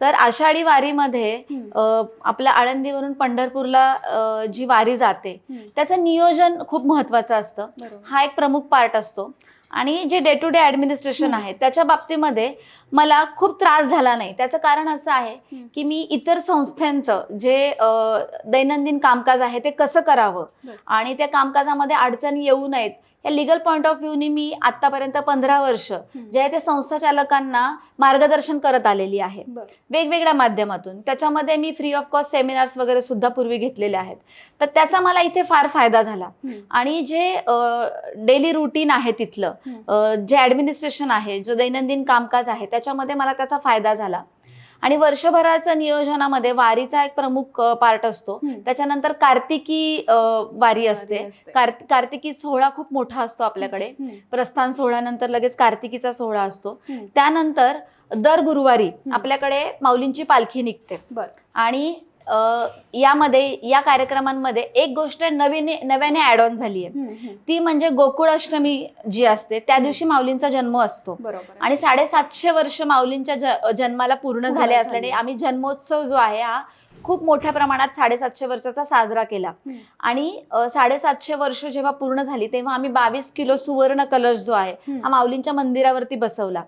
तर आषाढी वारीमध्ये आपल्या आळंदीवरून पंढरपूरला जी वारी जाते त्याचं नियोजन खूप महत्त्वाचं असतं. हा एक प्रमुख पार्ट असतो. आणि जे डे टू डे ॲडमिनिस्ट्रेशन आहे त्याच्या बाबतीमध्ये मला खूप त्रास झाला नाही. त्याचं कारण असं आहे की मी इतर संस्थांचं जे दैनंदिन कामकाज आहे ते कसं करावं आणि त्या कामकाजामध्ये अडचणी येऊ नयेत या लिगल पॉईंट ऑफ व्ह्यूनी मी आतापर्यंत 15 वर्ष जे आहे ते संस्था चालकांना मार्गदर्शन करत आलेली आहे वेगवेगळ्या माध्यमातून. त्याच्यामध्ये मी फ्री ऑफ कॉस्ट सेमिनार्स वगैरे सुद्धा पूर्वी घेतलेले आहेत. तर त्याचा मला इथे फार फायदा झाला. आणि जे डेली रुटीन आहे तिथलं जे ॲडमिनिस्ट्रेशन आहे जो दैनंदिन कामकाज आहे त्याच्यामध्ये मला त्याचा फायदा झाला. आणि वर्षभराच्या नियोजनामध्ये वारीचा एक प्रमुख पार्ट असतो. त्याच्यानंतर कार्तिकी वारी असते. कार्तिकी सोहळा खूप मोठा असतो आपल्याकडे. प्रस्थान सोहळ्यानंतर लगेच कार्तिकीचा सोहळा असतो. त्यानंतर दर गुरुवारी आपल्याकडे माऊलींची पालखी निघते. आणि यामध्ये या कार्यक्रमांमध्ये एक गोष्ट नव्याने ऍड ऑन झाली आहे. ती म्हणजे गोकुळाष्टमी जी असते त्या दिवशी माऊलींचा जन्म असतो. आणि 750 वर्ष माऊलींच्या जन्माला पूर्ण झाले असल्याने आम्ही जन्मोत्सव जो आहे हा खूप मोठ्या प्रमाणात 750 वर्षाचा साजरा केला. आणि 750 वर्ष जेव्हा पूर्ण झाली तेव्हा आम्ही 22 किलो सुवर्ण कलश जो आहे हा माऊलींच्या मंदिरावरती बसवला.